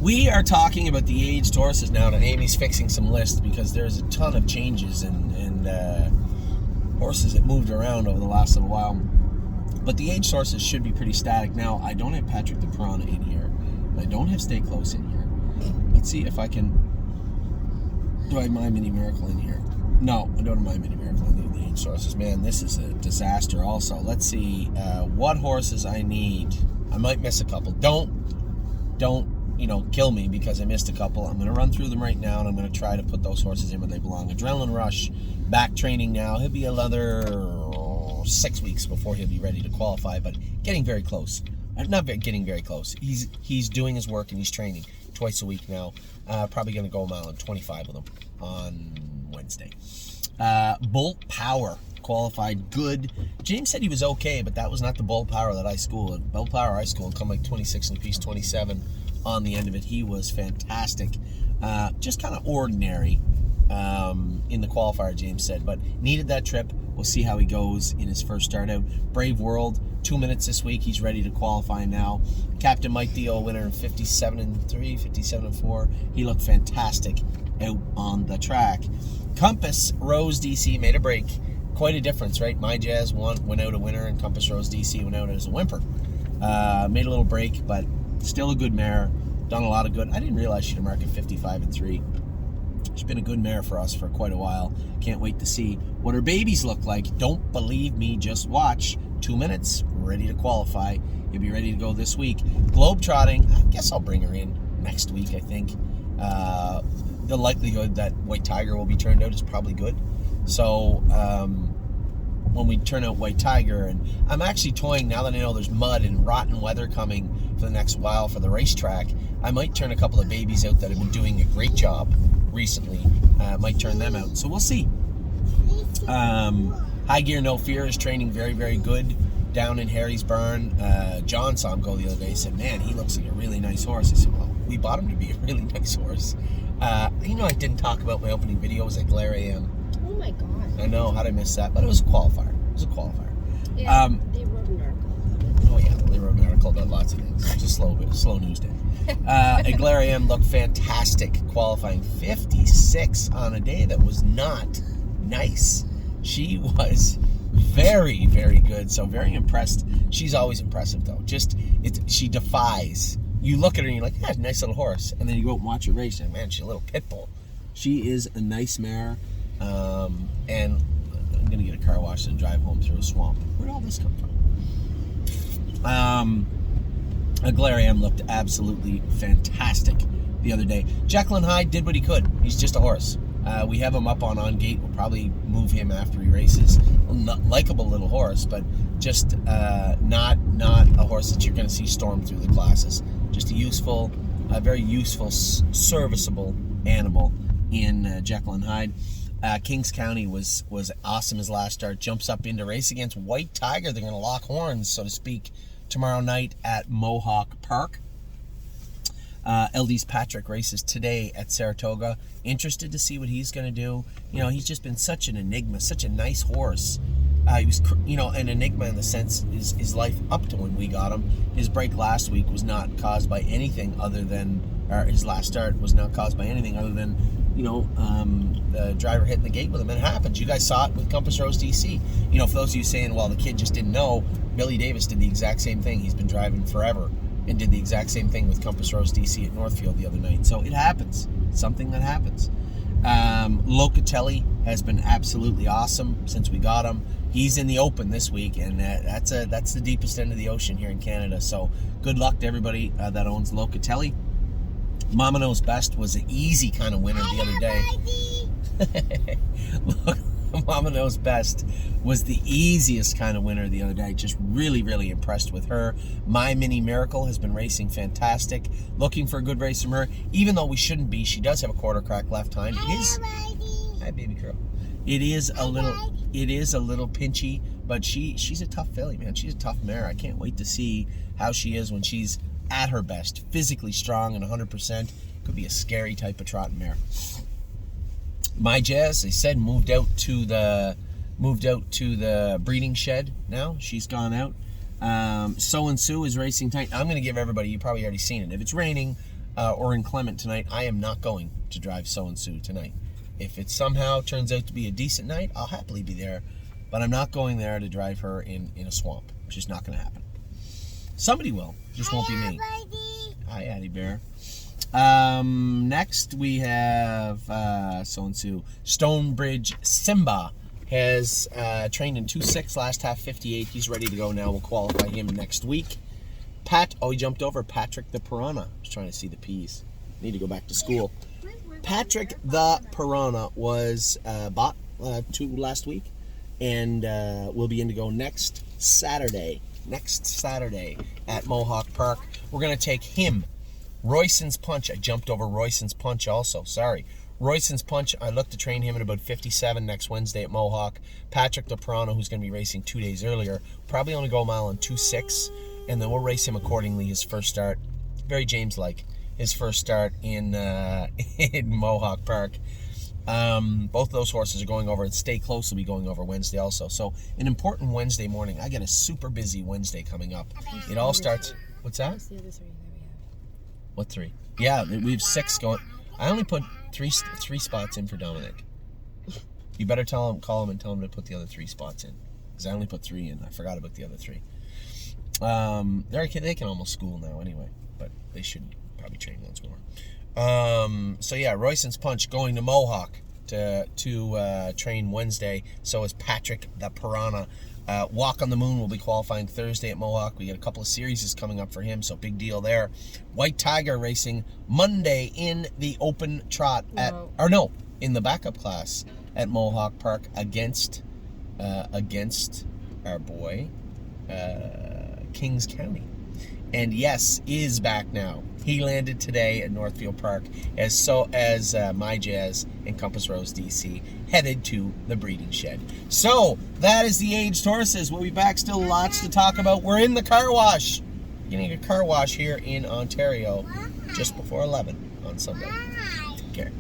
We are talking about the aged horses now, and Amy's fixing some lists because there's a ton of changes and horses that moved around over the last little while. But the aged horses should be pretty static. Now, I don't have Patrick the Piranha in here. I don't have Stay Close in here. Let's see if I can... Do I have My Mini Miracle in here? No, I don't have My Mini Miracle in the aged horses. Man, this is a disaster also. Let's see what horses I need. I might miss a couple. Don't kill me because I missed a couple. I'm going to run through them right now, and I'm going to try to put those horses in where they belong. Adrenaline Rush, back training now. He'll be another 6 weeks before he'll be ready to qualify, but getting very close. Not getting very close. He's doing his work and he's training twice a week now. Probably going to go a mile and 25 with him on Wednesday. Bolt Power qualified good. James said he was okay, but that was not the Bolt Power that I schooled. Bolt Power I schooled come like 26 and a piece, 27 on the end of it. He was fantastic. Just kind of ordinary in the qualifier, James said, but needed that trip. We'll see how he goes in his first start out. Brave World, 2 minutes this week. He's ready to qualify now. Captain Mike Dio, winner in 57-3, 57-4. He looked fantastic out on the track. Compass Rose DC made a break. Quite a difference, right? My Jazz went out a winner, and Compass Rose DC went out as a whimper. Made a little break, but still a good mare. Done a lot of good. I didn't realize she'd mark at 55-3. She's been a good mare for us for quite a while. Can't wait to see what her babies look like. Don't believe me, just watch. 2 minutes, ready to qualify. You'll be ready to go this week. Globetrotting, I guess I'll bring her in next week, I think. The likelihood that White Tiger will be turned out is probably good. So when we turn out White Tiger, and I'm actually toying, now that I know there's mud and rotten weather coming for the next while for the racetrack, I might turn a couple of babies out that have been doing a great job recently. Might turn them out. So we'll see. High Gear No Fear is training very, very good down in Harry's Barn. John saw him go the other day. He said, man, he looks like a really nice horse. I said, well, we bought him to be a really nice horse. I didn't talk about my opening video. It was at Glare AM. Oh my god. I know, how'd I miss that? But it was a qualifier. Yeah, they wrote an article about it. Oh yeah, they wrote an article about lots of things. It's a slow news day. Glare AM looked fantastic, qualifying 56 on a day that was not nice. She was very, very good. So very impressed. She's always impressive though. She defies. You look at her and you're like, yeah, nice little horse. And then you go out and watch her race and man, she's a little pit bull. She is a nice mare. And I'm going to get a car wash and drive home through a swamp. Where'd all this come from? Glare AM looked absolutely fantastic the other day. Jekyll and Hyde did what he could. He's just a horse. We have him up on gate. We'll probably move him after he races. Likeable little horse, but just not a horse that you're going to see storm through the classes. Just a very useful, serviceable animal in Jekyll and Hyde. Kings County was awesome his last start. Jumps up into race against White Tiger. They're going to lock horns, so to speak, tomorrow night at Mohawk Park. LD's Patrick races today at Saratoga. Interested to see what he's going to do. He's just been such an enigma, such a nice horse. He was, an enigma in the sense his life up to when we got him. His break last week was not caused by anything other than, or his last start was not caused by anything other than, the driver hitting the gate with him. And it happens. You guys saw it with Compass Rose DC. For those of you saying, well, the kid just didn't know, Billy Davis did the exact same thing. He's been driving forever and did the exact same thing with Compass Rose DC at Northfield the other night. So it happens. Something that happens. Locatelli has been absolutely awesome since we got him. He's in the Open this week, and that's the deepest end of the ocean here in Canada. So good luck to everybody that owns Locatelli. Mama Knows Best was an easy kind of winner the other day. Look, Mama Knows Best was the easiest kind of winner the other day. Just really, really impressed with her. My Mini Miracle has been racing fantastic. Looking for a good race from her. Even though we shouldn't be, she does have a quarter crack left hind. It is. Hi, baby girl. It is a little pinchy, but she's a tough filly, man. She's a tough mare. I can't wait to see how she is when she's at her best, physically strong and 100%. Could be a scary type of trotting mare. My Jazz, they said, moved out to the breeding shed now. She's gone out. So and Sue is racing tight. I'm going to give everybody, you probably already seen it. If it's raining, or Inclement tonight, I am not going to drive So and Sue tonight. If it somehow turns out to be a decent night, I'll happily be there. But I'm not going there to drive her in a swamp. It's just not going to happen. Somebody will. Just won't be me. Hi, Addie Bear. Next we have So and Sue. Stonebridge Simba has trained in 2.6, last half 58. He's ready to go now. We'll qualify him next week. He jumped over Patrick the Piranha. I was trying to see the P's. Need to go back to school. Patrick the Piranha was bought last week and will be in to go next Saturday at Mohawk Park. We're going to take him. Royson's Punch. I jumped over Royson's Punch also. Sorry. Royson's Punch, I look to train him at about 57 next Wednesday at Mohawk. Patrick the Piranha, who's going to be racing 2 days earlier, probably only go a mile in 2.6, and then we'll race him accordingly. His first start, very James-like, his first start in Mohawk Park. Both of those horses are going over, and Stay Close will be going over Wednesday also. So an important Wednesday morning. I get a super busy Wednesday coming up. It all starts... What's that? What's the other 3 that we have? What 3? Yeah, we have 6 going. I only put three spots in for Dominic. You better call him and tell him to put the other 3 spots in, because I only put 3 in. I forgot about the other 3. They can almost school now anyway, but they should probably train once more. So yeah, Royson's Punch going to Mohawk to train Wednesday. So is Patrick the Piranha. Walk on the Moon will be qualifying Thursday at Mohawk. We got a couple of series coming up for him, so big deal there. White Tiger racing Monday in the open trot in the backup class at Mohawk Park against our boy Kings County. And yes, is back now. He landed today at Northfield Park as My Jazz and Compass Rose DC headed to the breeding shed. So that is the aged horses. We'll be back. Still lots to talk about. We're in the car wash. Getting a car wash here in Ontario just before 11 on Sunday. Take care.